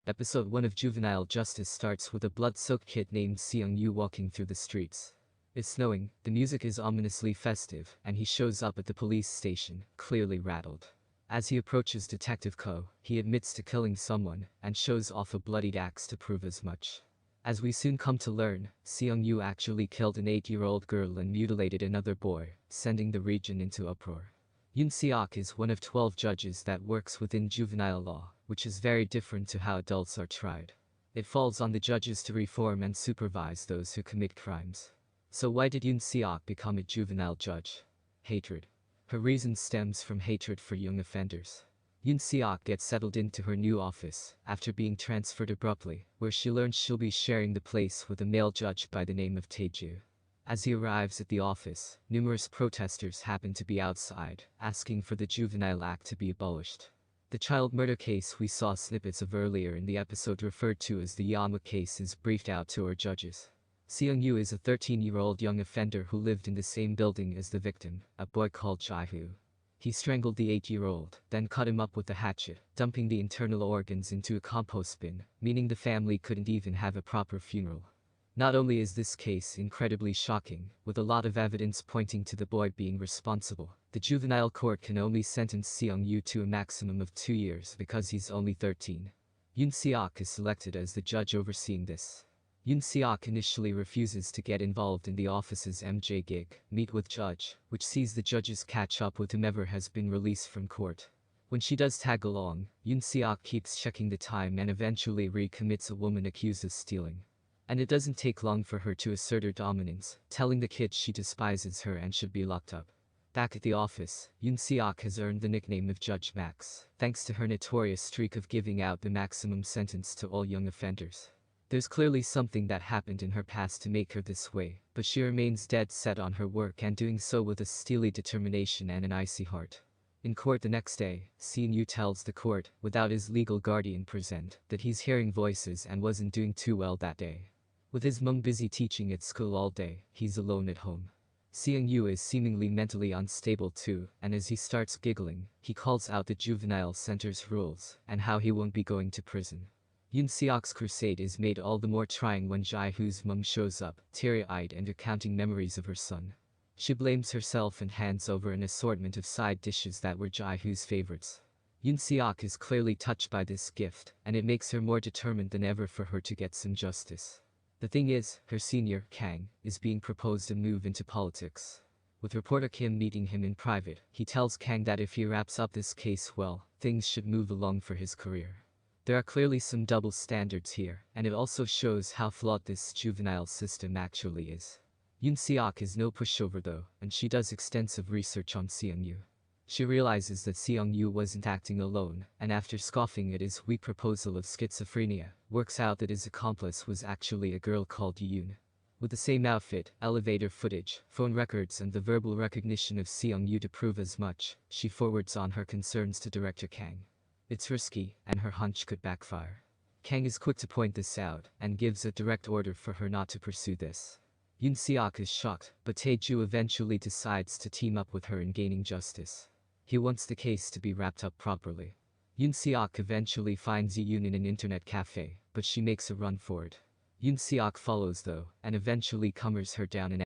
Episode 1 of Juvenile Justice starts with a blood-soaked kid named Seung-yu walking through the streets. It's snowing, the music is ominously festive, and he shows up at the police station, clearly rattled. As he approaches Detective Ko, he admits to killing someone, and shows off a bloodied axe to prove as much. As we soon come to learn, Seung-yu actually killed an 8-year-old girl and mutilated another boy, sending the region into uproar. Yoon Seok is one of 12 judges that works within juvenile law, which is very different to how adults are tried. It falls on the judges to reform and supervise those who commit crimes. So why did Yoon Seok become a juvenile judge? Hatred. Her reason stems from hatred for young offenders. Yoon Seok gets settled into her new office, after being transferred abruptly, where she learns she'll be sharing the place with a male judge by the name of Tae-ju. As he arrives at the office, numerous protesters happen to be outside, asking for the Juvenile Act to be abolished. The child murder case we saw snippets of earlier in the episode referred to as the Yama case is briefed out to our judges. Seung-yu is a 13-year-old young offender who lived in the same building as the victim, a boy called Jae-hoo. He strangled the 8-year-old, then cut him up with a hatchet, dumping the internal organs into a compost bin, meaning the family couldn't even have a proper funeral. Not only is this case incredibly shocking, with a lot of evidence pointing to the boy being responsible, the juvenile court can only sentence Seung-yu to a maximum of 2 years because he's only 13. Yoon Seok is selected as the judge overseeing this. Yoon Seok initially refuses to get involved in the office's MJ gig, meet with judge, which sees the judges catch up with whomever has been released from court. When she does tag along, Yoon Seok keeps checking the time and eventually recommits a woman accused of stealing. And it doesn't take long for her to assert her dominance, telling the kid she despises her and should be locked up. Back at the office, Yoon Seok has earned the nickname of Judge Max, thanks to her notorious streak of giving out the maximum sentence to all young offenders. There's clearly something that happened in her past to make her this way, but she remains dead set on her work and doing so with a steely determination and an icy heart. In court the next day, Seung-yu tells the court, without his legal guardian present, that he's hearing voices and wasn't doing too well that day. With his mom busy teaching at school all day, he's alone at home. Seung-yu is seemingly mentally unstable too, and as he starts giggling, he calls out the juvenile center's rules, and how he won't be going to prison. Yoon Seok's crusade is made all the more trying when Jae-hoo's mom shows up, teary-eyed and recounting memories of her son. She blames herself and hands over an assortment of side dishes that were Jae-hoo's favorites. Yoon Seok is clearly touched by this gift, and it makes her more determined than ever for her to get some justice. The thing is, her senior, Kang, is being proposed a move into politics. With reporter Kim meeting him in private, he tells Kang that if he wraps up this case well, things should move along for his career. There are clearly some double standards here, and it also shows how flawed this juvenile system actually is. Yoon Seok is no pushover though, and she does extensive research on Seung-yu. She realizes that Seung-yu wasn't acting alone, and after scoffing at his weak proposal of schizophrenia, works out that his accomplice was actually a girl called Yoon. With the same outfit, elevator footage, phone records and the verbal recognition of Seung-yu to prove as much, she forwards on her concerns to director Kang. It's risky, and her hunch could backfire. Kang is quick to point this out, and gives a direct order for her not to pursue this. Yoon Seok is shocked, but Tae-ju eventually decides to team up with her in gaining justice. He wants the case to be wrapped up properly. Yoon Seok eventually finds Yoon in an internet cafe, but she makes a run for it. Yoon Seok follows though, and eventually calms her down in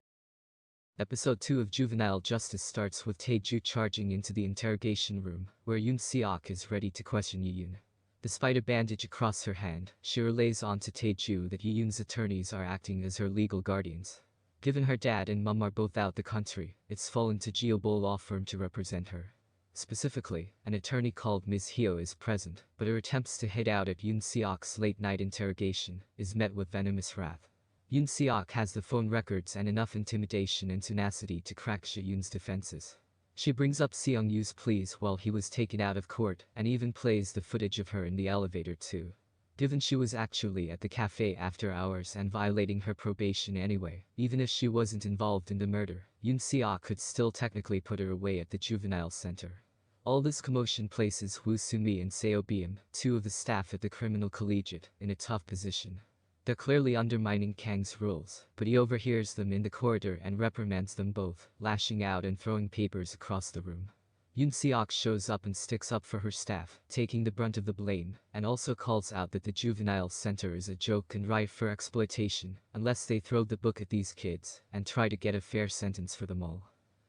Episode 2 of Juvenile Justice starts with Tae-ju charging into the interrogation room, where Yoon Seok is ready to question Yoon. Despite a bandage across her hand, she relays on to Tae-ju that Yoon's attorneys are acting as her legal guardians. Given her dad and mum are both out the country, it's fallen to Geobo law firm to represent her. Specifically, an attorney called Ms. Hyo is present, but her attempts to hit out at Yoon Seok's late-night interrogation is met with venomous wrath. Yoon Seok has the phone records and enough intimidation and tenacity to crack Yoon's defenses. She brings up Seung-yu's pleas while he was taken out of court, and even plays the footage of her in the elevator too. Given she was actually at the cafe after hours and violating her probation anyway, even if she wasn't involved in the murder, Yoon Seok could still technically put her away at the juvenile center. All this commotion places Woo Soo-mi and Seo Beom, two of the staff at the criminal collegiate, in a tough position. They're clearly undermining Kang's rules, but he overhears them in the corridor and reprimands them both, lashing out and throwing papers across the room. Yoon Seok shows up and sticks up for her staff, taking the brunt of the blame, and also calls out that the juvenile center is a joke and rife for exploitation, unless they throw the book at these kids, and try to get a fair sentence for them all.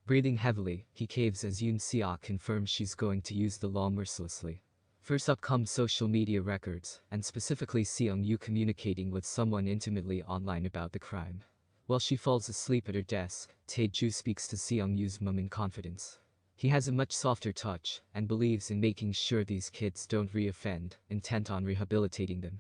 Breathing heavily, he caves as Yoon Seok confirms she's going to use the law mercilessly. First up come social media records, and specifically Seong-yu communicating with someone intimately online about the crime. While she falls asleep at her desk, Tae-ju speaks to Seong-yu's mum in confidence. He has a much softer touch, and believes in making sure these kids don't re-offend, intent on rehabilitating them.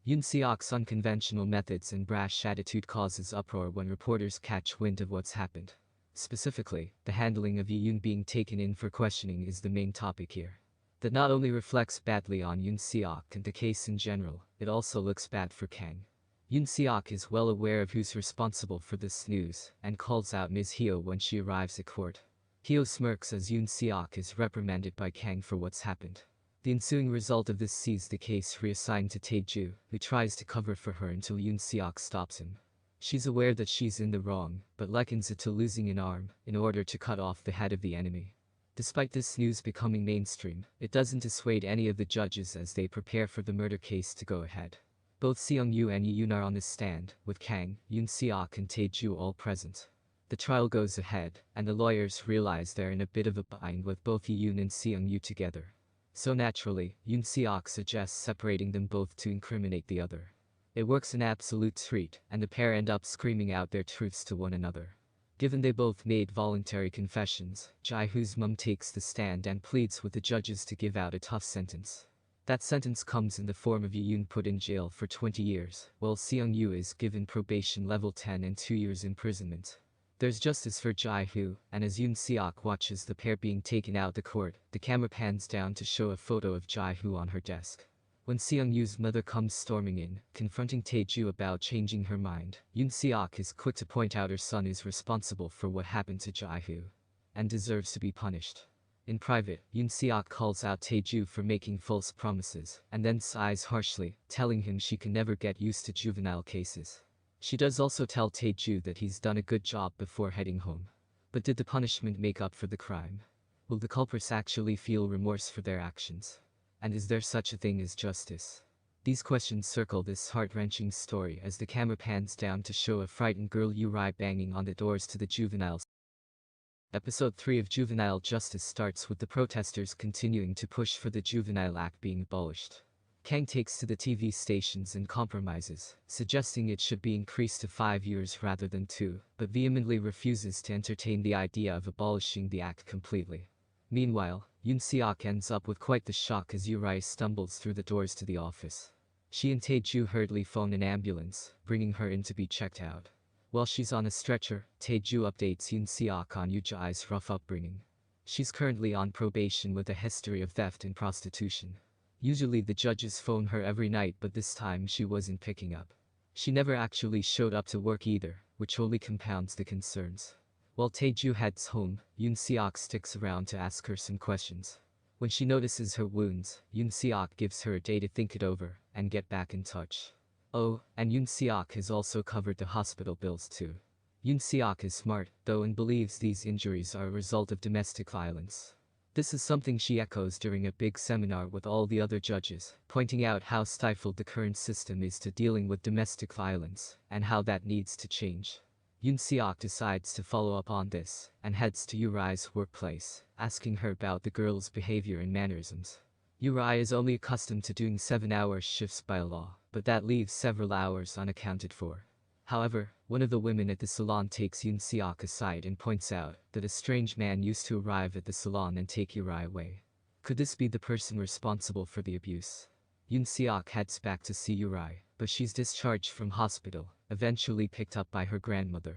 Yoon Seok's unconventional methods and brash attitude causes uproar when reporters catch wind of what's happened. Specifically, the handling of Yoon being taken in for questioning is the main topic here. That not only reflects badly on Yoon Seok and the case in general, it also looks bad for Kang. Yoon Seok is well aware of who's responsible for this news, and calls out Ms. Hyo when she arrives at court. Hyo smirks as Yoon Seok is reprimanded by Kang for what's happened. The ensuing result of this sees the case reassigned to Tae-ju, who tries to cover for her until Yoon Seok stops him. She's aware that she's in the wrong, but likens it to losing an arm, in order to cut off the head of the enemy. Despite this news becoming mainstream, it doesn't dissuade any of the judges as they prepare for the murder case to go ahead. Both Seong-yu and Yoon are on the stand, with Kang, Yoon Seok and Tae-ju all present. The trial goes ahead, and the lawyers realize they're in a bit of a bind with both Yoon and Seong-yu together. So naturally, Yoon Seok suggests separating them both to incriminate the other. It works an absolute treat, and the pair end up screaming out their truths to one another. Given they both made voluntary confessions, Jae-hoo's mum takes the stand and pleads with the judges to give out a tough sentence. That sentence comes in the form of Yoon put in jail for 20 years, while Seong-yu is given probation level 10 and 2 years imprisonment. There's justice for Jae-hoo, and as Yoon Seok watches the pair being taken out to court, the camera pans down to show a photo of Jae-hoo on her desk. When Seong-yu's mother comes storming in, confronting Tae-ju about changing her mind, Yoon Seok is quick to point out her son is responsible for what happened to Jae-hoo, and deserves to be punished. In private, Yoon Seok calls out Tae-ju for making false promises, and then sighs harshly, telling him she can never get used to juvenile cases. She does also tell Tae-ju that he's done a good job before heading home. But did the punishment make up for the crime? Will the culprits actually feel remorse for their actions? And is there such a thing as justice? These questions circle this heart-wrenching story as the camera pans down to show a frightened girl Yuri banging on the doors to the juvenile. Episode 3 of Juvenile Justice starts with the protesters continuing to push for the Juvenile Act being abolished. Kang takes to the TV stations and compromises, suggesting it should be increased to 5 years rather than 2, but vehemently refuses to entertain the idea of abolishing the act completely. Meanwhile, Yoon Seok ends up with quite the shock as Yuri stumbles through the doors to the office. She and Tae-ju hurriedly phone an ambulance, bringing her in to be checked out. While she's on a stretcher, Tae-ju updates Yoon Seok on Yoo-jae's rough upbringing. She's currently on probation with a history of theft and prostitution. Usually the judges phone her every night, but this time she wasn't picking up. She never actually showed up to work either, which only compounds the concerns. While Tae-ju heads home, Yoon Seok sticks around to ask her some questions. When she notices her wounds, Yoon Seok gives her a day to think it over and get back in touch. Oh, and Yoon Seok has also covered the hospital bills too. Yoon Seok is smart, though, and believes these injuries are a result of domestic violence. This is something she echoes during a big seminar with all the other judges, pointing out how stifled the current system is to dealing with domestic violence, and how that needs to change. Yoon Seok decides to follow up on this, and heads to Yuri's workplace, asking her about the girl's behavior and mannerisms. Yuri is only accustomed to doing 7-hour shifts by law, but that leaves several hours unaccounted for. However, one of the women at the salon takes Yoon Seok aside and points out that a strange man used to arrive at the salon and take Yuri away. Could this be the person responsible for the abuse? Yoon Seok heads back to see Yuri, but she's discharged from hospital, eventually picked up by her grandmother.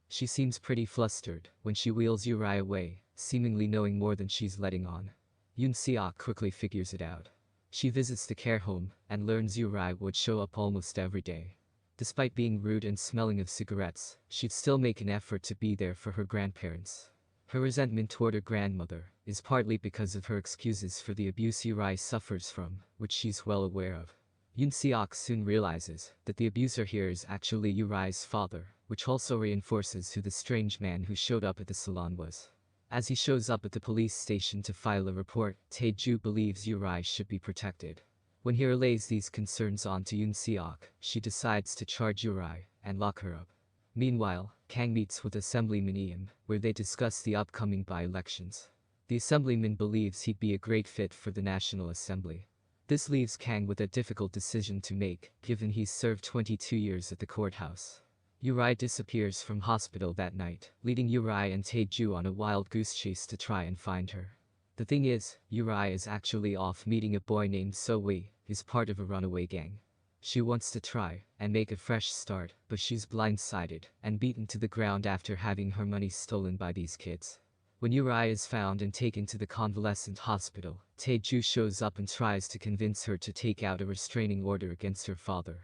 She seems pretty flustered when she wheels Yuri away, seemingly knowing more than she's letting on. Yoon Seok quickly figures it out. She visits the care home and learns Yuri would show up almost every day. Despite being rude and smelling of cigarettes, she'd still make an effort to be there for her grandparents. Her resentment toward her grandmother is partly because of her excuses for the abuse Yuri suffers from, which she's well aware of. Yoon Seok soon realizes that the abuser here is actually Yuri's father, which also reinforces who the strange man who showed up at the salon was. As he shows up at the police station to file a report, Tae-ju believes Uri should be protected. When he relays these concerns on to Yoon Seok, she decides to charge Uri and lock her up. Meanwhile, Kang meets with Assemblyman Eam, where they discuss the upcoming by-elections. The assemblyman believes he'd be a great fit for the National Assembly. This leaves Kang with a difficult decision to make, given he's served 22 years at the courthouse. Uri disappears from hospital that night, leading Uri and Tae-ju on a wild goose chase to try and find her. The thing is, Uri is actually off meeting a boy named So-wee, who's part of a runaway gang. She wants to try and make a fresh start, but she's blindsided and beaten to the ground after having her money stolen by these kids. When Uri is found and taken to the convalescent hospital, Tae-ju shows up and tries to convince her to take out a restraining order against her father.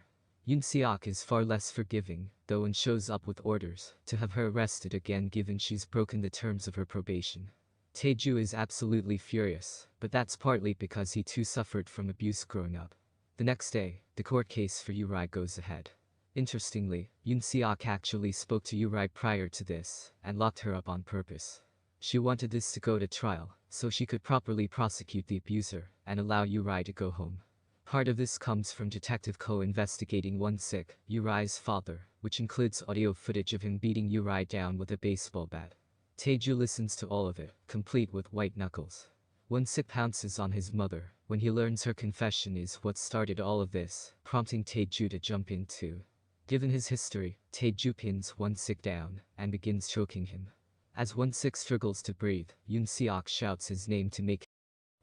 Yoon Seok is far less forgiving, though, and shows up with orders to have her arrested again given she's broken the terms of her probation. Tae-ju is absolutely furious, but that's partly because he too suffered from abuse growing up. The next day, the court case for Uri goes ahead. Interestingly, Yoon Seok actually spoke to Uri prior to this and locked her up on purpose. She wanted this to go to trial, so she could properly prosecute the abuser and allow Uri to go home. Part of this comes from Detective Ko investigating Won-sik, Uri's father, which includes audio footage of him beating Uri down with a baseball bat. Tae-ju listens to all of it, complete with white knuckles. Won-sik pounces on his mother when he learns her confession is what started all of this, prompting Tae-ju to jump in too. Given his history, Tae-ju pins Won-sik down and begins choking him. As Won-sik struggles to breathe, Yoon Seok shouts his name to make.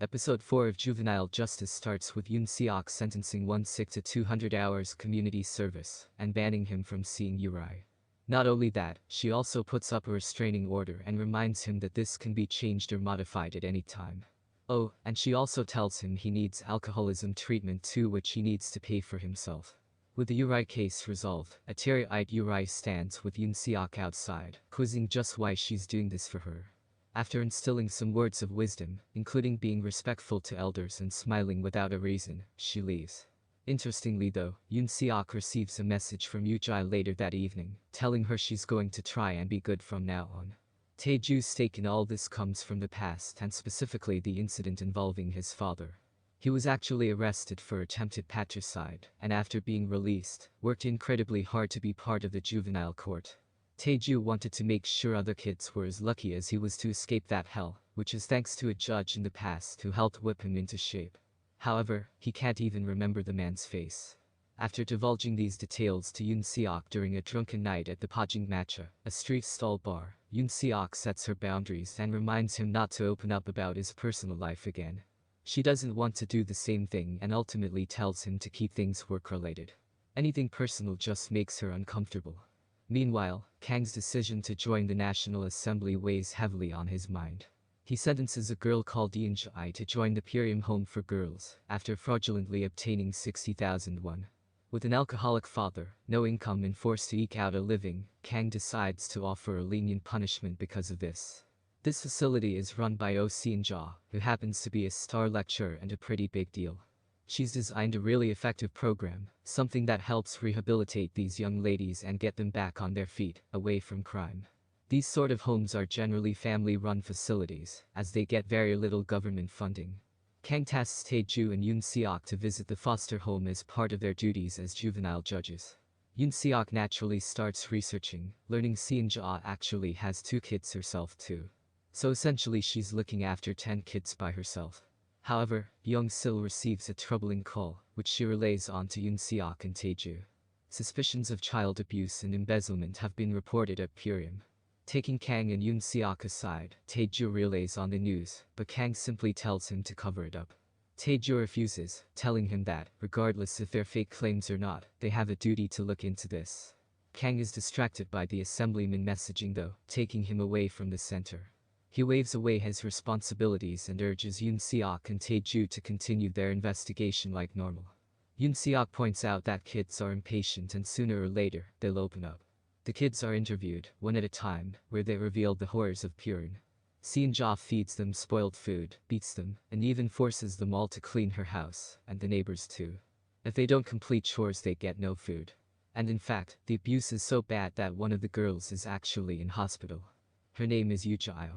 Episode 4 of Juvenile Justice starts with Yoon Seok sentencing Won-sik to 200 hours community service and banning him from seeing Uri. Not only that, she also puts up a restraining order and reminds him that this can be changed or modified at any time. Oh, and she also tells him he needs alcoholism treatment too, which he needs to pay for himself. With the Uri case resolved, a teary-eyed Uri stands with Yoon Seok outside, quizzing just why she's doing this for her. After instilling some words of wisdom, including being respectful to elders and smiling without a reason, she leaves. Interestingly though, Yoon Seok receives a message from Yoo-jae later that evening, telling her she's going to try and be good from now on. Tae-ju's stake in all this comes from the past and specifically the incident involving his father. He was actually arrested for attempted patricide and after being released, worked incredibly hard to be part of the juvenile court. Tae-ju wanted to make sure other kids were as lucky as he was to escape that hell, which is thanks to a judge in the past who helped whip him into shape. However, he can't even remember the man's face. After divulging these details to Yoon Seok during a drunken night at the Pajang Matcha, a street stall bar, Yoon Seok sets her boundaries and reminds him not to open up about his personal life again. She doesn't want to do the same thing and ultimately tells him to keep things work-related. Anything personal just makes her uncomfortable. Meanwhile, Kang's decision to join the National Assembly weighs heavily on his mind. He sentences a girl called Eun-jae to join the Purium Home for Girls after fraudulently obtaining 60,000 won. With an alcoholic father, no income and forced to eke out a living, Kang decides to offer a lenient punishment because of this. This facility is run by Oh Seon-ja, who happens to be a star lecturer and a pretty big deal. She's designed a really effective program, something that helps rehabilitate these young ladies and get them back on their feet, away from crime. These sort of homes are generally family-run facilities, as they get very little government funding. Kang tasks Tae-ju and Yoon Seok to visit the foster home as part of their duties as juvenile judges. Yoon Seok naturally starts researching, learning Seon-ja actually has 2 kids herself too. So essentially she's looking after 10 kids by herself. However, Young-sil receives a troubling call, which she relays on to Yoon Seok and Tae-ju. Suspicions of child abuse and embezzlement have been reported at Purium. Taking Kang and Yoon Seok aside, Tae-ju relays on the news, but Kang simply tells him to cover it up. Tae-ju refuses, telling him that, regardless if they're fake claims or not, they have a duty to look into this. Kang is distracted by the assemblyman messaging though, taking him away from the center. He waves away his responsibilities and urges Yoon Seok and Tae-ju to continue their investigation like normal. Yoon Seok points out that kids are impatient and sooner or later, they'll open up. The kids are interviewed, one at a time, where they reveal the horrors of Purine. Seon-ja feeds them spoiled food, beats them, and even forces them all to clean her house, and the neighbors too. If they don't complete chores they get no food. And in fact, the abuse is so bad that one of the girls is actually in hospital. Her name is Yoo-jae.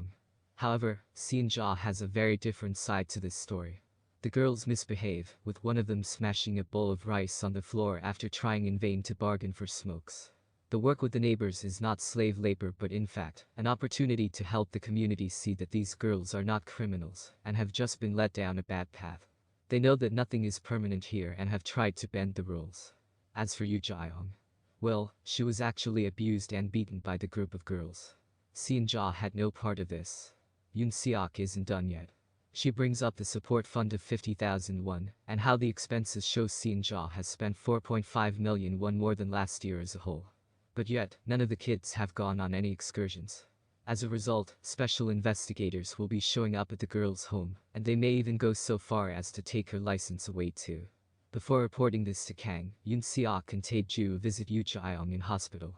However, Seon-ja has a very different side to this story. The girls misbehave, with one of them smashing a bowl of rice on the floor after trying in vain to bargain for smokes. The work with the neighbors is not slave labor but in fact, an opportunity to help the community see that these girls are not criminals, and have just been led down a bad path. They know that nothing is permanent here and have tried to bend the rules. As for Yoo Jae-young, well, she was actually abused and beaten by the group of girls. Seon-ja had no part of this. Yoon Seok isn't done yet. She brings up the support fund of 50,000 won, and how the expenses show Seon-ja has spent 4.5 million won more than last year as a whole. But yet, none of the kids have gone on any excursions. As a result, special investigators will be showing up at the girl's home, and they may even go so far as to take her license away too. Before reporting this to Kang, Yoon Seok and Tae-ju visit Yoo Jae-young in hospital.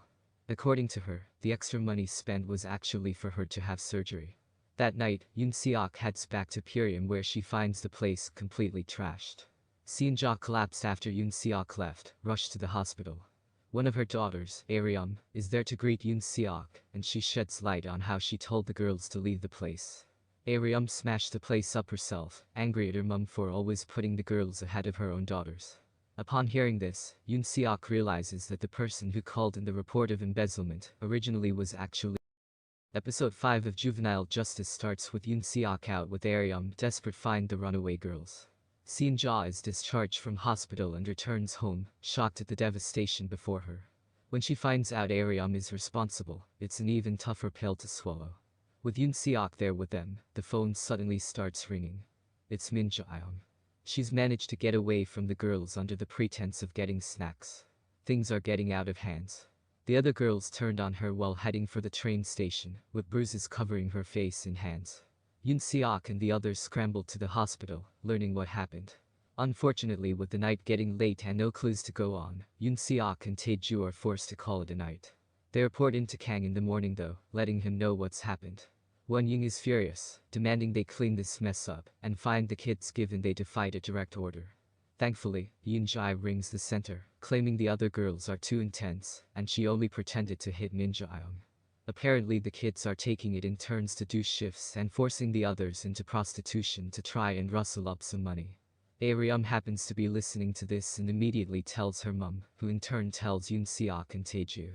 According to her, the extra money spent was actually for her to have surgery. That night, Yoon Seok heads back to Pyongyang where she finds the place completely trashed. Seon-ja collapsed after Yoon Seok left, rushed to the hospital. One of her daughters, Aryum, is there to greet Yoon Seok, and she sheds light on how she told the girls to leave the place. Aryum smashed the place up herself, angry at her mum for always putting the girls ahead of her own daughters. Upon hearing this, Yoon Seok realizes that the person who called in the report of embezzlement originally was actually. Episode 5 of Juvenile Justice starts with Yoon Seok out with Aryum desperate find the runaway girls. Seon-ja is discharged from hospital and returns home, shocked at the devastation before her. When she finds out Aryum is responsible, it's an even tougher pill to swallow. With Yoon Seok there with them, the phone suddenly starts ringing. It's Min Ja-young. She's managed to get away from the girls under the pretense of getting snacks. Things are getting out of hands. The other girls turned on her while heading for the train station, with bruises covering her face and hands. Yoon Seok and the others scrambled to the hospital, learning what happened. Unfortunately, with the night getting late and no clues to go on, Yoon Seok and Tae-ju are forced to call it a night. They report into Kang in the morning though, letting him know what's happened. Won-young is furious, demanding they clean this mess up and find the kids given they defied a direct order. Thankfully, Yoon Jae rings the center, claiming the other girls are too intense, and she only pretended to hit Min Ja-young. Apparently the kids are taking it in turns to do shifts and forcing the others into prostitution to try and rustle up some money. Aryum happens to be listening to this and immediately tells her mum, who in turn tells Yoon Seok and Tae-ju.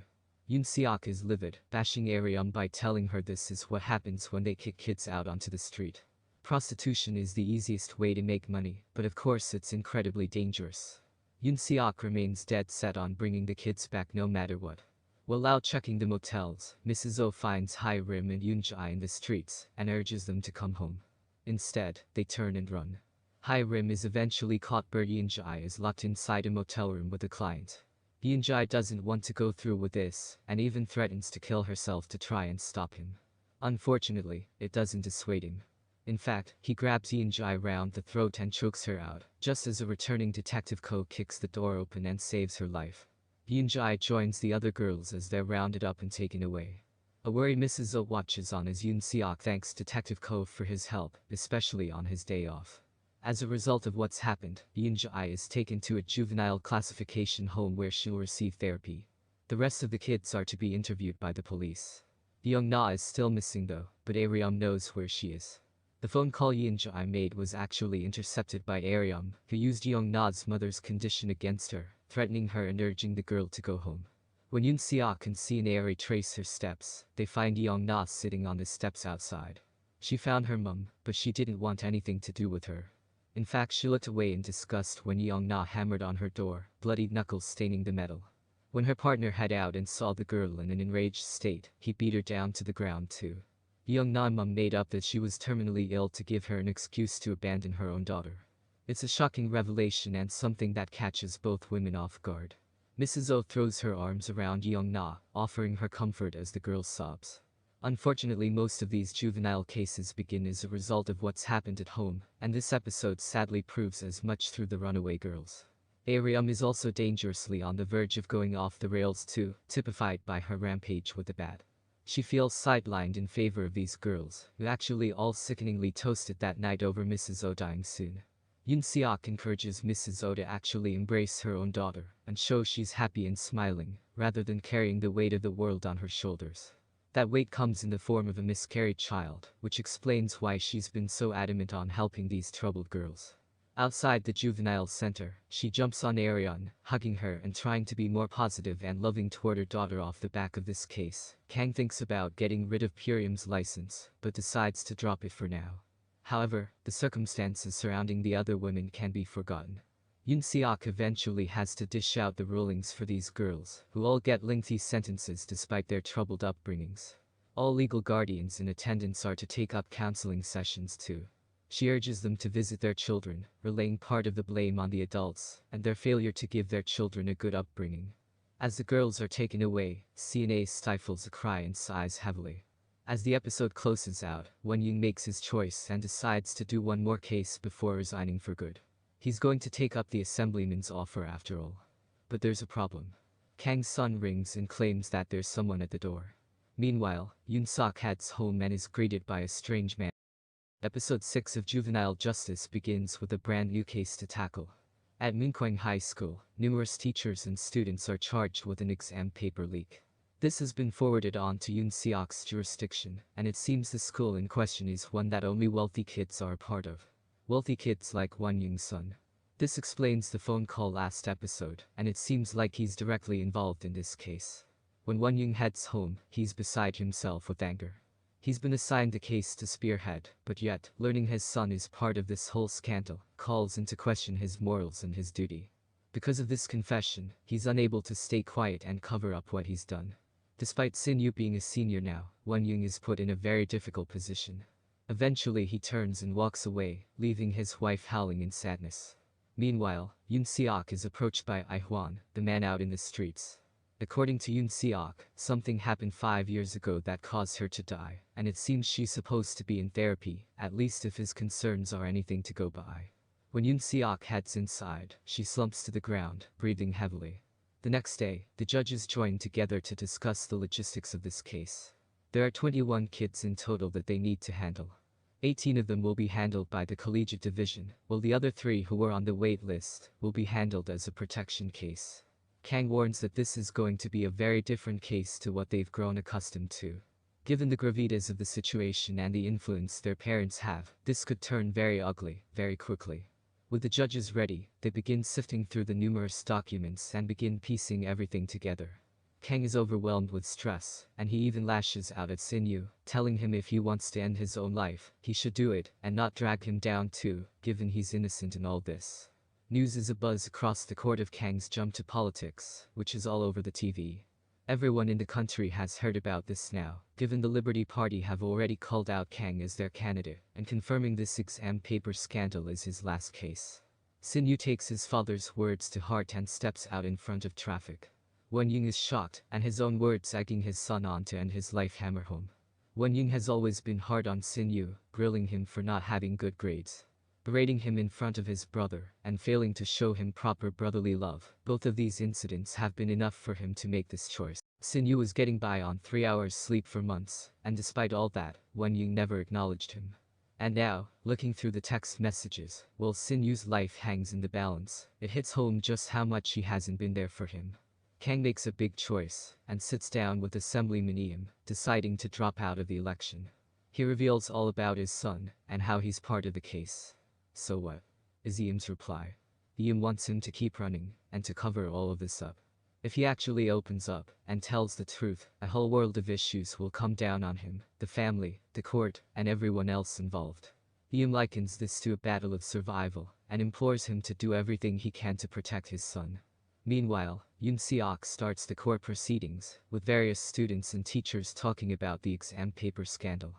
Yoon Seok is livid, bashing Aryum by telling her this is what happens when they kick kids out onto the street. Prostitution is the easiest way to make money, but of course it's incredibly dangerous. Yoon Seok remains dead set on bringing the kids back no matter what. While out checking the motels, Mrs. Oh finds Hi-rim and Yoon Jae in the streets and urges them to come home. Instead, they turn and run. Hi-rim is eventually caught but Yoon Jae is locked inside a motel room with a client. Yoon Jae doesn't want to go through with this, and even threatens to kill herself to try and stop him. Unfortunately, it doesn't dissuade him. In fact, he grabs Yoon Jae round the throat and chokes her out, just as a returning detective Ko kicks the door open and saves her life. Yoon Jae joins the other girls as they're rounded up and taken away. A worried Mrs. Oh watches on as Yoon Seok thanks Detective Ko for his help, especially on his day off. As a result of what's happened, Yoon Jae is taken to a juvenile classification home where she'll receive therapy. The rest of the kids are to be interviewed by the police. Young Na is still missing though, but Aryum knows where she is. The phone call Yoon Jae made was actually intercepted by Aryum, who used Young Na's mother's condition against her, threatening her and urging the girl to go home. When Yoon Seok and Seon retrace her steps, they find Young Na sitting on the steps outside. She found her mum, but she didn't want anything to do with her. In fact, she looked away in disgust when Young Na hammered on her door, bloody knuckles staining the metal. When her partner head out and saw the girl in an enraged state, he beat her down to the ground too. Young Na mum made up that she was terminally ill to give her an excuse to abandon her own daughter. It's a shocking revelation and something that catches both women off guard. Mrs. Oh throws her arms around Young Na, offering her comfort as the girl sobs. Unfortunately, most of these juvenile cases begin as a result of what's happened at home, and this episode sadly proves as much through the runaway girls. Aryum is also dangerously on the verge of going off the rails too, typified by her rampage with the bat. She feels sidelined in favor of these girls, who actually all sickeningly toasted that night over Mrs. Oh dying soon. Yoon Seok encourages Mrs. Oh to actually embrace her own daughter, and show she's happy and smiling, rather than carrying the weight of the world on her shoulders. That weight comes in the form of a miscarried child, which explains why she's been so adamant on helping these troubled girls. Outside the juvenile center, she jumps on Arion, hugging her and trying to be more positive and loving toward her daughter. Off the back of this case, Kang thinks about getting rid of Purium's license, but decides to drop it for now. However, the circumstances surrounding the other women can be forgotten. Yoon Seok eventually has to dish out the rulings for these girls, who all get lengthy sentences despite their troubled upbringings. All legal guardians in attendance are to take up counseling sessions too. She urges them to visit their children, relaying part of the blame on the adults and their failure to give their children a good upbringing. As the girls are taken away, CNA stifles a cry and sighs heavily. As the episode closes out, Won-young makes his choice and decides to do one more case before resigning for good. He's going to take up the assemblyman's offer after all. But there's a problem. Kang's son rings and claims that there's someone at the door. Meanwhile, Yoon Seok heads home and is greeted by a strange man. Episode 6 of Juvenile Justice begins with a brand new case to tackle. At Moonkwang High School, numerous teachers and students are charged with an exam paper leak. This has been forwarded on to Yoon Seok's jurisdiction, and it seems the school in question is one that only wealthy kids are a part of. Wealthy kids like Won-young's son. This explains the phone call last episode, and it seems like he's directly involved in this case. When Won-young heads home, he's beside himself with anger. He's been assigned the case to spearhead, but yet, learning his son is part of this whole scandal, calls into question his morals and his duty. Because of this confession, he's unable to stay quiet and cover up what he's done. Despite Sin-yu being a senior now, Won-young is put in a very difficult position. Eventually he turns and walks away, leaving his wife howling in sadness. Meanwhile, Yoon Seok is approached by I-hwan, the man out in the streets. According to Yoon Seok, something happened 5 years ago that caused her to die, and it seems she's supposed to be in therapy, at least if his concerns are anything to go by. When Yoon Seok heads inside, she slumps to the ground, breathing heavily. The next day, the judges join together to discuss the logistics of this case. There are 21 kids in total that they need to handle. 18 of them will be handled by the collegiate division, while the other 3 who were on the wait list will be handled as a protection case. Kang warns that this is going to be a very different case to what they've grown accustomed to. Given the gravitas of the situation and the influence their parents have, this could turn very ugly, very quickly. With the judges ready, they begin sifting through the numerous documents and begin piecing everything together. Kang is overwhelmed with stress, and he even lashes out at Sin-yu, telling him if he wants to end his own life, he should do it, and not drag him down too, given he's innocent in all this. News is abuzz across the court of Kang's jump to politics, which is all over the TV. Everyone in the country has heard about this now, given the Liberty Party have already called out Kang as their candidate, and confirming this exam paper scandal is his last case. Sin-yu takes his father's words to heart and steps out in front of traffic. Won-young is shocked, and his own words egging his son on to end his life hammer home. Won-young has always been hard on Sin-yu, grilling him for not having good grades, berating him in front of his brother, and failing to show him proper brotherly love. Both of these incidents have been enough for him to make this choice. Sin-yu was getting by on 3 hours sleep for months, and despite all that, Won-young never acknowledged him. And now, looking through the text messages, while Sin-yu's life hangs in the balance, it hits home just how much he hasn't been there for him. Kang makes a big choice, and sits down with Assemblyman Eum, deciding to drop out of the election. He reveals all about his son, and how he's part of the case. So what? Is Eum's reply. Eum wants him to keep running, and to cover all of this up. If he actually opens up, and tells the truth, a whole world of issues will come down on him, the family, the court, and everyone else involved. Eum likens this to a battle of survival, and implores him to do everything he can to protect his son. Meanwhile, Yoon Seok starts the court proceedings, with various students and teachers talking about the exam paper scandal.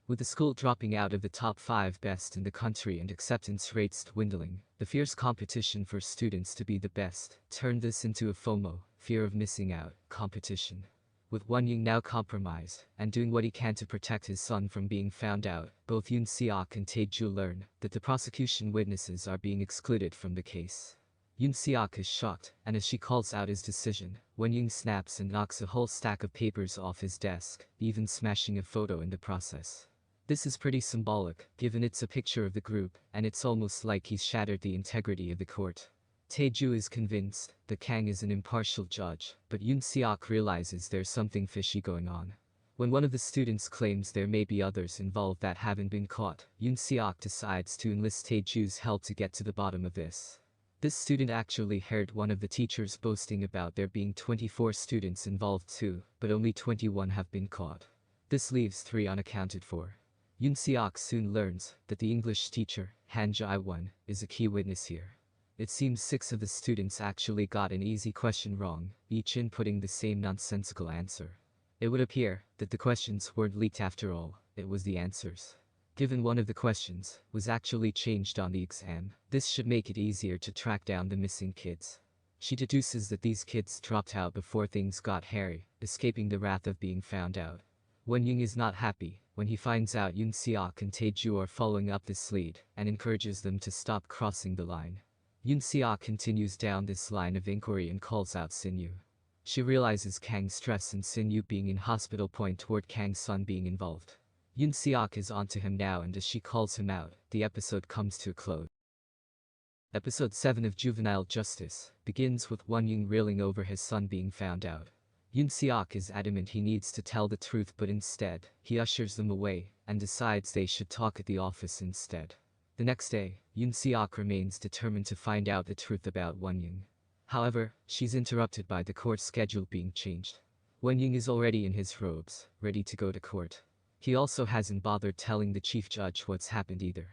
With the school dropping out of the top 5 best in the country and acceptance rates dwindling, the fierce competition for students to be the best turned this into a FOMO, fear of missing out, competition. With Won-young now compromised, and doing what he can to protect his son from being found out, both Yoon Seok and Tae-ju learn that the prosecution witnesses are being excluded from the case. Yoon Seok is shocked, and as she calls out his decision, Won-young snaps and knocks a whole stack of papers off his desk, even smashing a photo in the process. This is pretty symbolic, given it's a picture of the group, and it's almost like he's shattered the integrity of the court. Tae-ju is convinced that Kang is an impartial judge, but Yoon Seok realizes there's something fishy going on. When one of the students claims there may be others involved that haven't been caught, Yoon Seok decides to enlist Taeju's help to get to the bottom of this. This student actually heard one of the teachers boasting about there being 24 students involved too, but only 21 have been caught. This leaves 3 unaccounted for. Yoon Seok soon learns that the English teacher, Han Jae-won, is a key witness here. It seems 6 of the students actually got an easy question wrong, each inputting the same nonsensical answer. It would appear that the questions weren't leaked after all, it was the answers. Given one of the questions was actually changed on the exam, this should make it easier to track down the missing kids. She deduces that these kids dropped out before things got hairy, escaping the wrath of being found out. Won-young is not happy when he finds out Yoon Seok and Taeju are following up this lead and encourages them to stop crossing the line. Yoon Seok continues down this line of inquiry and calls out Sin-yu. She realizes Kang's stress and Sin-yu being in hospital point toward Kang's son being involved. Yoon Seok is onto him now, and as she calls him out, the episode comes to a close. Episode 7 of Juvenile Justice begins with Won-young reeling over his son being found out. Yoon Seok is adamant he needs to tell the truth, but instead, he ushers them away and decides they should talk at the office instead. The next day, Yoon Seok remains determined to find out the truth about Won-young. However, she's interrupted by the court schedule being changed. Won-young is already in his robes, ready to go to court. He also hasn't bothered telling the chief judge what's happened either.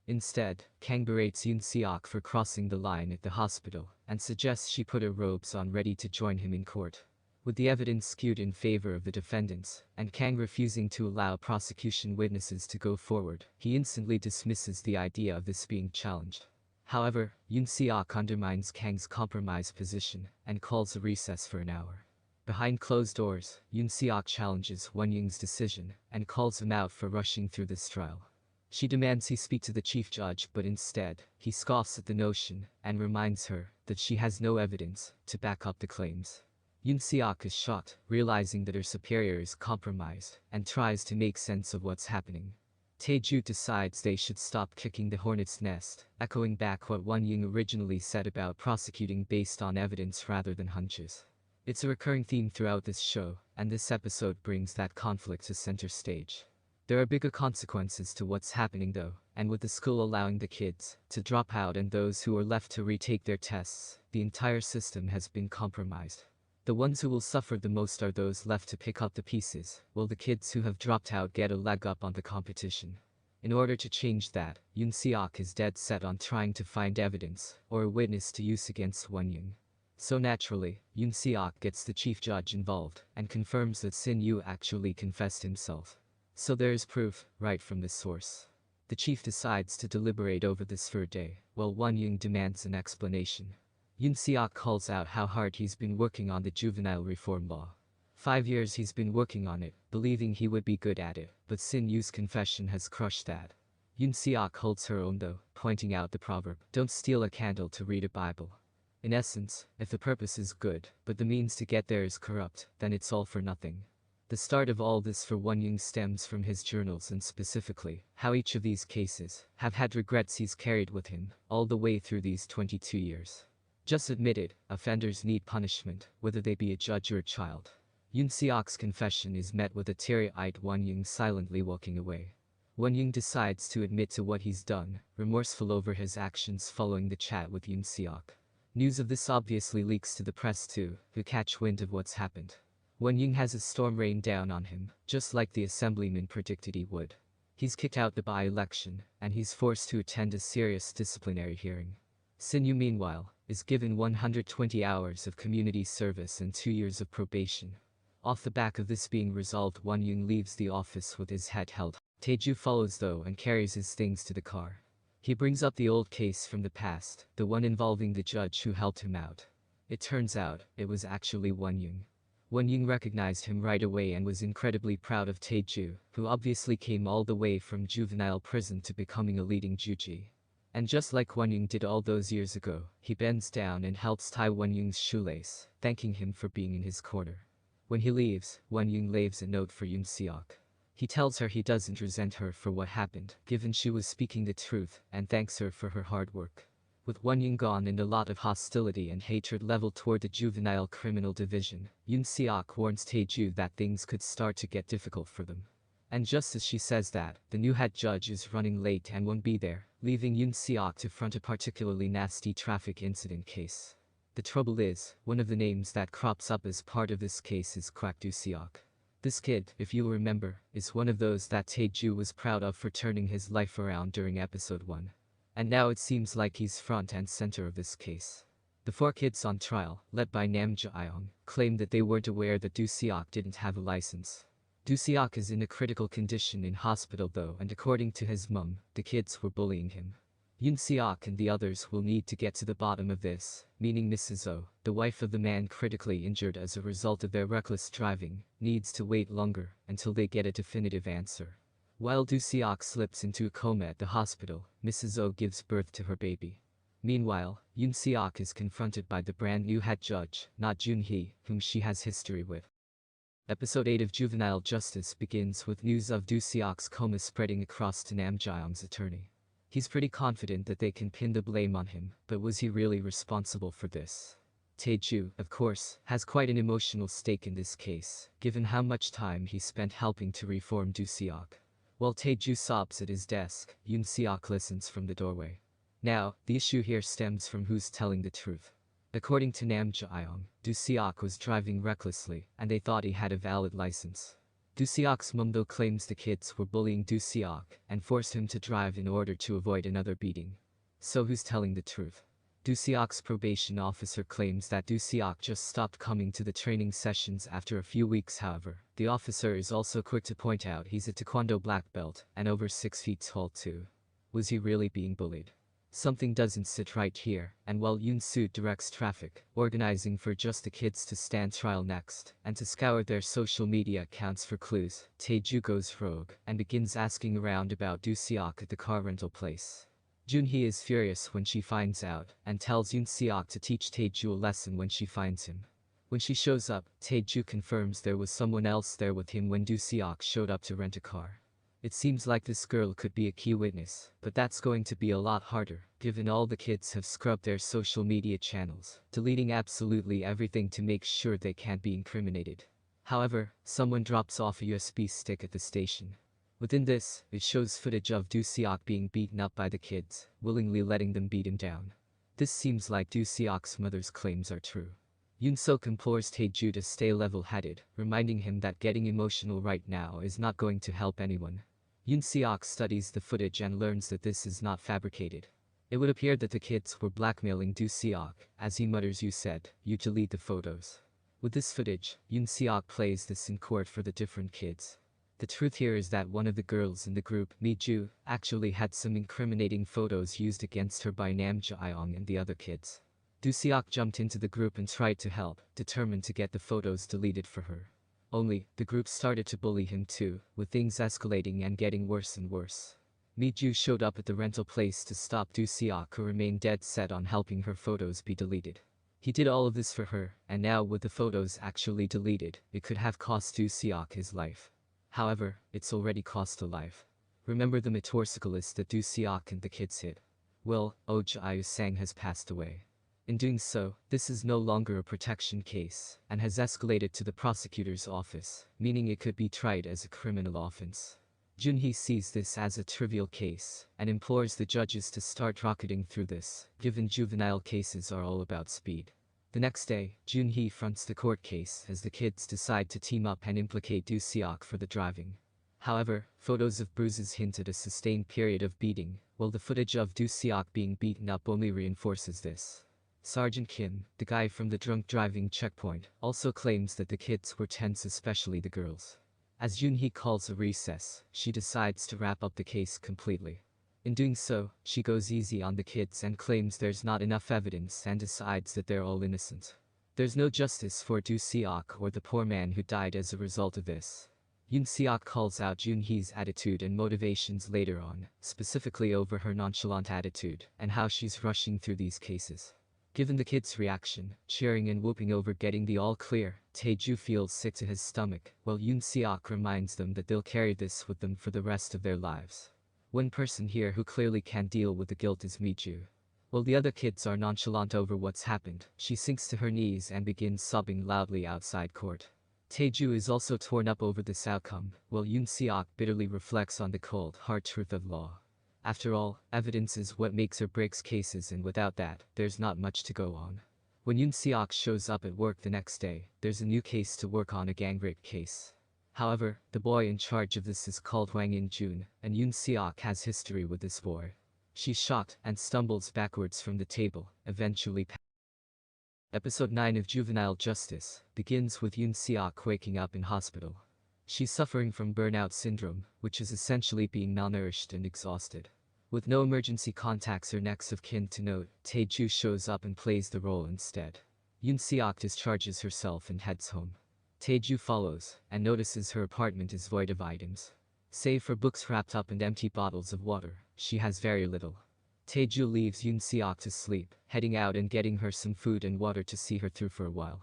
Instead, Kang berates Yoon Seok for crossing the line at the hospital and suggests she put her robes on ready to join him in court. With the evidence skewed in favor of the defendants, and Kang refusing to allow prosecution witnesses to go forward, he instantly dismisses the idea of this being challenged. However, Yoon Seok undermines Kang's compromise position and calls a recess for an hour. Behind closed doors, Yoon Seok challenges Won-young's decision and calls him out for rushing through this trial. She demands he speak to the chief judge, but instead, he scoffs at the notion and reminds her that she has no evidence to back up the claims. Yoon Seok is shocked, realizing that her superior is compromised, and tries to make sense of what's happening. Taeju decides they should stop kicking the hornet's nest, echoing back what Won-young originally said about prosecuting based on evidence rather than hunches. It's a recurring theme throughout this show, and this episode brings that conflict to center stage. There are bigger consequences to what's happening though, and with the school allowing the kids to drop out and those who are left to retake their tests, the entire system has been compromised. The ones who will suffer the most are those left to pick up the pieces, while the kids who have dropped out get a leg up on the competition. In order to change that, Yoon Seok is dead set on trying to find evidence or a witness to use against Won-young. So naturally, Yoon Seok gets the chief judge involved and confirms that Sin-yu actually confessed himself. So there is proof, right from this source. The chief decides to deliberate over this for a day, while Won-young demands an explanation. Yoon Seok calls out how hard he's been working on the juvenile reform law. 5 years he's been working on it, believing he would be good at it, but Sin-yu's confession has crushed that. Yoon Seok holds her own though, pointing out the proverb, "Don't steal a candle to read a Bible." In essence, if the purpose is good, but the means to get there is corrupt, then it's all for nothing. The start of all this for Won-young stems from his journals, and specifically, how each of these cases have had regrets he's carried with him all the way through these 22 years. Just admit it, offenders need punishment, whether they be a judge or a child. Yoon Seok's confession is met with a teary-eyed Won-young silently walking away. Won-young decides to admit to what he's done, remorseful over his actions following the chat with Yoon Seok. News of this obviously leaks to the press too, who catch wind of what's happened. Won-young has a storm rain down on him, just like the assemblyman predicted he would. He's kicked out the by-election, and he's forced to attend a serious disciplinary hearing. Sin-yu meanwhile, is given 120 hours of community service and 2 years of probation. Off the back of this being resolved, Won-young leaves the office with his head held. Taeju follows though and carries his things to the car. He brings up the old case from the past, the one involving the judge who helped him out. It turns out, it was actually Won-young. Won-young recognized him right away and was incredibly proud of Taeju, who obviously came all the way from juvenile prison to becoming a leading juji. And just like Won-young did all those years ago, he bends down and helps tie Won-young's shoelace, thanking him for being in his corner. When he leaves, Won-young leaves a note for Yoon Seok. He tells her he doesn't resent her for what happened, given she was speaking the truth, and thanks her for her hard work. With Won Ying gone and a lot of hostility and hatred leveled toward the juvenile criminal division, Yoon Seok warns Tae-ju that things could start to get difficult for them. And just as she says that, the new head judge is running late and won't be there, leaving Yoon Seok to front a particularly nasty traffic incident case. The trouble is, one of the names that crops up as part of this case is Kwak Do Seok. This kid, if you'll remember, is one of those that Tae-ju was proud of for turning his life around during episode 1. And now it seems like he's front and center of this case. The 4 kids on trial, led by Nam Ja-eong, claim that they weren't aware that Do Seok didn't have a license. Do Seok is in a critical condition in hospital though, and according to his mum, the kids were bullying him. Yoon Seok and the others will need to get to the bottom of this, meaning Mrs. Oh, the wife of the man critically injured as a result of their reckless driving, needs to wait longer until they get a definitive answer. While Do Seok slips into a coma at the hospital, Mrs. Oh gives birth to her baby. Meanwhile, Yoon Seok is confronted by the brand new head judge, not Jun-hee, whom she has history with. Episode 8 of Juvenile Justice begins with news of Do Seok's coma spreading across to Nam Ja-eong's attorney. He's pretty confident that they can pin the blame on him, but was he really responsible for this? Tae-ju, of course, has quite an emotional stake in this case, given how much time he spent helping to reform Do Seok. While Tae-ju sobs at his desk, Yoon Seok listens from the doorway. Now, the issue here stems from who's telling the truth. According to Nam Ja-eong, Do Seok was driving recklessly, and they thought he had a valid license. Do Seok's mum though claims the kids were bullying Do Seok and forced him to drive in order to avoid another beating. So who's telling the truth? Do Seok's probation officer claims that Do Seok just stopped coming to the training sessions after a few weeks. However, the officer is also quick to point out he's a taekwondo black belt and over 6 feet tall too. Was he really being bullied? Something doesn't sit right here, and while Yoon Soo directs traffic, organizing for just the kids to stand trial next, and to scour their social media accounts for clues, Tae-ju goes rogue, and begins asking around about Do Seok at the car rental place. Jun-hee is furious when she finds out, and tells Yoon Seok to teach Tae-ju a lesson when she finds him. When she shows up, Tae-ju confirms there was someone else there with him when Do Seok showed up to rent a car. It seems like this girl could be a key witness, but that's going to be a lot harder, given all the kids have scrubbed their social media channels, deleting absolutely everything to make sure they can't be incriminated. However, someone drops off a USB stick at the station. Within this, it shows footage of Do Seok being beaten up by the kids, willingly letting them beat him down. This seems like Do Seok's mother's claims are true. Yoon Sok implores Tae-ju to stay level-headed, reminding him that getting emotional right now is not going to help anyone. Yoon Seok studies the footage and learns that this is not fabricated. It would appear that the kids were blackmailing Do Seok, as he mutters, "You said, you delete the photos." With this footage, Yoon Seok plays this in court for the different kids. The truth here is that one of the girls in the group, Mi-ju, actually had some incriminating photos used against her by Nam Ja-eong and the other kids. Do Seok jumped into the group and tried to help, determined to get the photos deleted for her. Only, the group started to bully him too, with things escalating and getting worse and worse. Mi-ju showed up at the rental place to stop Do Seok, who remained dead set on helping her photos be deleted. He did all of this for her, and now with the photos actually deleted, it could have cost Do Seok his life. However, it's already cost a life. Remember the motorcyclist that Do Seok and the kids hit? Well, Oh Jae-sang has passed away. In doing so, this is no longer a protection case, and has escalated to the prosecutor's office, meaning it could be tried as a criminal offense. Jun-hee sees this as a trivial case, and implores the judges to start rocketing through this, given juvenile cases are all about speed. The next day, Jun-hee fronts the court case as the kids decide to team up and implicate Do Seok for the driving. However, photos of bruises hint at a sustained period of beating, while the footage of Do Seok being beaten up only reinforces this. Sergeant Kim, the guy from the drunk driving checkpoint, also claims that the kids were tense, especially the girls. As Jun-hee calls a recess, she decides to wrap up the case completely. In doing so, she goes easy on the kids and claims there's not enough evidence and decides that they're all innocent. There's no justice for Do Seok or the poor man who died as a result of this. Yoon Seok calls out Jun-hee's attitude and motivations later on, specifically over her nonchalant attitude and how she's rushing through these cases. Given the kids' reaction, cheering and whooping over getting the all clear, Tae-ju feels sick to his stomach, while Yoon Seok reminds them that they'll carry this with them for the rest of their lives. One person here who clearly can't deal with the guilt is Mi-ju. While the other kids are nonchalant over what's happened, she sinks to her knees and begins sobbing loudly outside court. Taeju is also torn up over this outcome, while Yoon Seok bitterly reflects on the cold, hard truth of law. After all, evidence is what makes or breaks cases, and without that, there's not much to go on. When Yoon Seok shows up at work the next day, there's a new case to work on, a gang rape case. However, the boy in charge of this is called Hwang In-jun, and Yoon Seok has history with this boy. She's shocked and stumbles backwards from the table, eventually Episode 9 of Juvenile Justice begins with Yoon Seok waking up in hospital. She's suffering from burnout syndrome, which is essentially being malnourished and exhausted. With no emergency contacts or next of kin to note, Taeju shows up and plays the role instead. Yoon Seok discharges herself and heads home. Taeju follows, and notices her apartment is void of items. Save for books wrapped up and empty bottles of water, she has very little. Taeju leaves Yoon Seok to sleep, heading out and getting her some food and water to see her through for a while.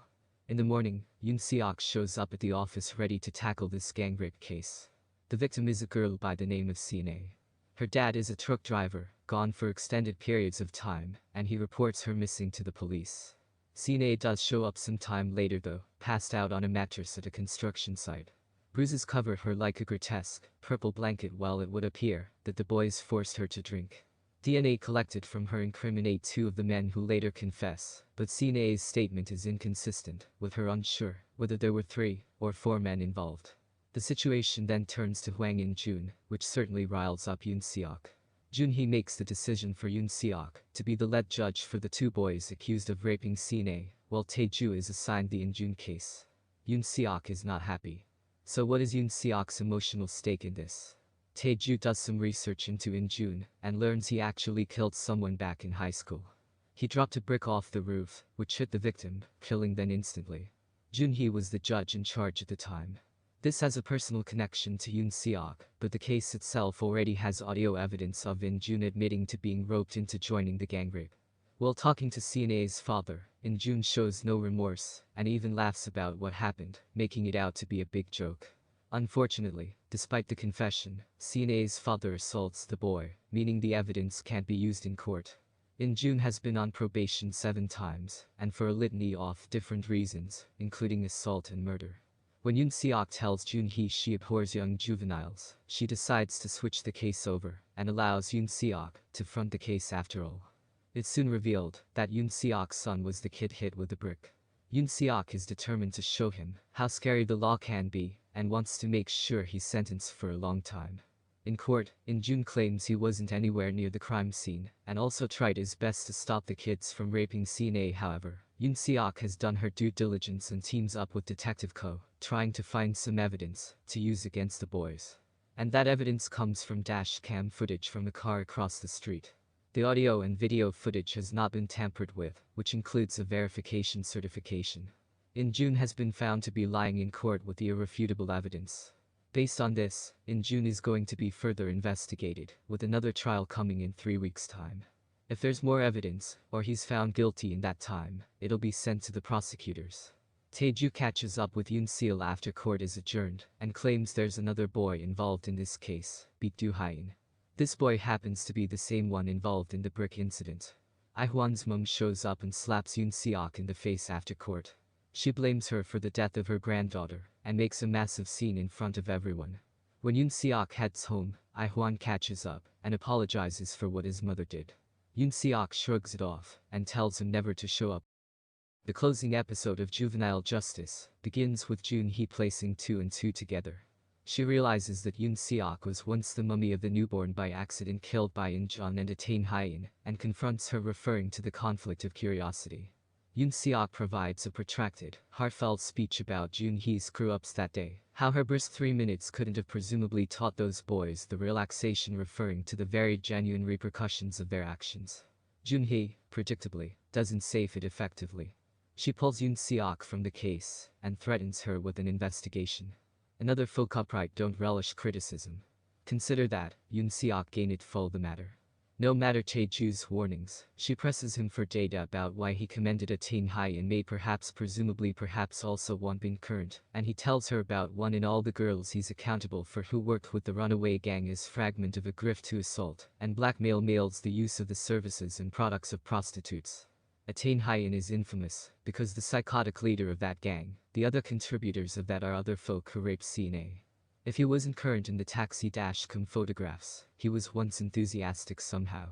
In the morning, Yoon Seok shows up at the office ready to tackle this gang rape case. The victim is a girl by the name of Sine. Her dad is a truck driver, gone for extended periods of time, and he reports her missing to the police. Sine does show up some time later though, passed out on a mattress at a construction site. Bruises cover her like a grotesque, purple blanket, while it would appear that the boys forced her to drink. DNA collected from her incriminate two of the men who later confess, but Sine's statement is inconsistent, with her unsure whether there were 3 or 4 men involved. The situation then turns to Hwang In-jun, which certainly riles up Yoon Seok. Junhee makes the decision for Yoon Seok to be the lead judge for the 2 boys accused of raping Sine, while Taeju is assigned the In-jun case. Yoon Seok is not happy. So what is Yoon Seok's emotional stake in this? Taeju does some research into In-jun and learns he actually killed someone back in high school. He dropped a brick off the roof, which hit the victim, killing them instantly. Junhee was the judge in charge at the time. This has a personal connection to Yoon Seok, but the case itself already has audio evidence of In-jun admitting to being roped into joining the gang rape. While talking to Sine's father, In-jun shows no remorse and even laughs about what happened, making it out to be a big joke. Unfortunately, despite the confession, Sine's father assaults the boy, meaning the evidence can't be used in court. In-jun has been on probation 7 times, and for a litany of different reasons, including assault and murder. When Yoon Seok tells Junhee she abhors young juveniles, she decides to switch the case over, and allows Yoon Seok to front the case after all. It's soon revealed that Yoon Seok's son was the kid hit with the brick. Yoon Seok is determined to show him how scary the law can be, and wants to make sure he's sentenced for a long time. In court, In-jun claims he wasn't anywhere near the crime scene, and also tried his best to stop the kids from raping Sine. However, Yoon Seok has done her due diligence and teams up with Detective Ko, trying to find some evidence to use against the boys. And that evidence comes from dash cam footage from the car across the street. The audio and video footage has not been tampered with, which includes a verification certification. In-jun has been found to be lying in court with the irrefutable evidence. Based on this, In-jun is going to be further investigated, with another trial coming in 3 weeks' time. If there's more evidence, or he's found guilty in that time, it'll be sent to the prosecutors. Taeju catches up with Yoon Seok after court is adjourned, and claims there's another boy involved in this case, Baek Do-hain. This boy happens to be the same one involved in the brick incident. Ihwan's mom shows up and slaps Yoon Seok in the face after court. She blames her for the death of her granddaughter, and makes a massive scene in front of everyone. When Yoon Seok heads home, Ihwan catches up, and apologizes for what his mother did. Yoon Seok shrugs it off, and tells him never to show up. The closing episode of Juvenile Justice begins with Junhee placing 2 and 2 together. She realizes that Yoon Seok was once the mummy of the newborn by accident killed by In-jun and Atain Hyein, and confronts her, referring to the conflict of curiosity. Yoon Seok provides a protracted, heartfelt speech about Junhee's screw-ups that day, how her brisk 3 minutes couldn't have presumably taught those boys the relaxation, referring to the very genuine repercussions of their actions. Junhee, predictably, doesn't save it effectively. She pulls Yoon Seok from the case, and threatens her with an investigation. Another folk upright don't relish criticism. Consider that, Yoon Seok gained it full the matter. No matter Tae-ju's warnings, she presses him for data about why he commended a teen high and may presumably also want been current, and he tells her about one in all the girls he's accountable for who worked with the runaway gang as fragment of a grift to assault and blackmail males the use of the services and products of prostitutes. Attain Hyen is infamous because the psychotic leader of that gang, the other contributors of that are other folk who raped CNA. If he wasn't current in the taxi-cum photographs, he was once enthusiastic somehow.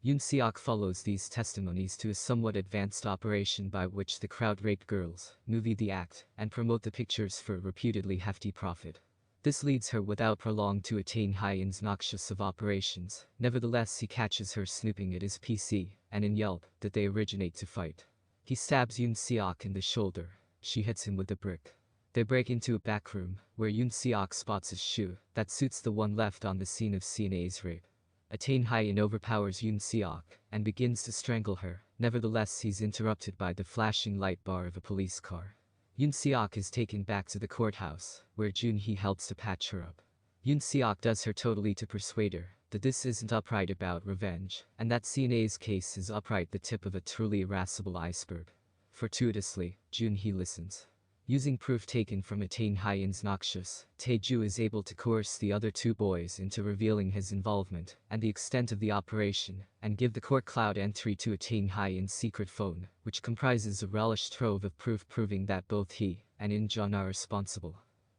Yoon Seok follows these testimonies to a somewhat advanced operation by which the crowd raped girls, movie the act, and promote the pictures for a reputedly hefty profit. This leads her without prolong to attain Hyen's noxious of operations. Nevertheless, he catches her snooping at his PC, and in Yelp, that they originate to fight. He stabs Yoon Seok in the shoulder. She hits him with a brick. They break into a back room, where Yoon Seok spots a shoe that suits the one left on the scene of CNA's rape. Attain Hyen overpowers Yoon Seok and begins to strangle her. Nevertheless, he's interrupted by the flashing light bar of a police car. Yoon Seok is taken back to the courthouse, where Junhee helps to patch her up. Yoon Seok does her totally to persuade her that this isn't upright about revenge, and that CNA's case is upright the tip of a truly irascible iceberg. Fortuitously, Junhee listens. Using proof taken from Attain Hyen's noxious, Tae-ju is able to coerce the other two boys into revealing his involvement and the extent of the operation, and give the court cloud entry to Attain Hyen's secret phone, which comprises a relish trove of proof proving that both he and In-jun are responsible.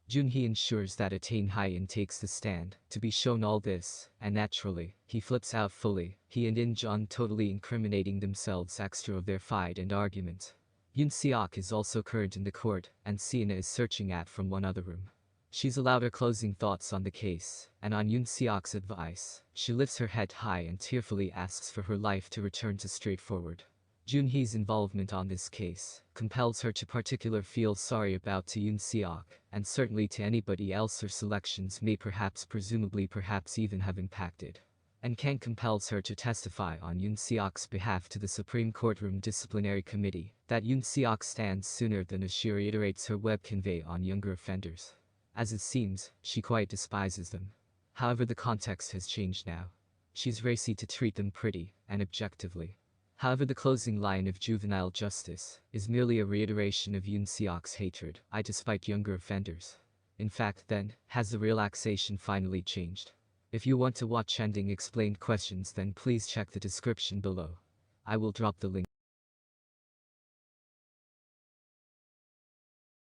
Junhee ensures that Attain Hyen takes the stand to be shown all this, and naturally, he flips out fully, he and In-jun totally incriminating themselves extra of their fight and argument. Yoon Seok is also current in the court, and Sienna is searching from one other room. She's allowed her closing thoughts on the case, and on Yoon Seok's advice, she lifts her head high and tearfully asks for her life to return to straightforward. Junhee's involvement on this case compels her to particularly feel sorry about to Yoon Seok, and certainly to anybody else her selections may presumably even have impacted. And Kang compels her to testify on Yoon Seok's behalf to the Supreme Courtroom Disciplinary Committee that Yoon Seok stands sooner than she reiterates her web convey on younger offenders. As it seems, she quite despises them. However, the context has changed now. She's racy to treat them pretty and objectively. However, the closing line of Juvenile Justice is merely a reiteration of Yoon Seok's hatred, despite younger offenders. In fact, then, has the relaxation finally changed? If you want to watch Ending Explained questions, then please check the description below. I will drop the link.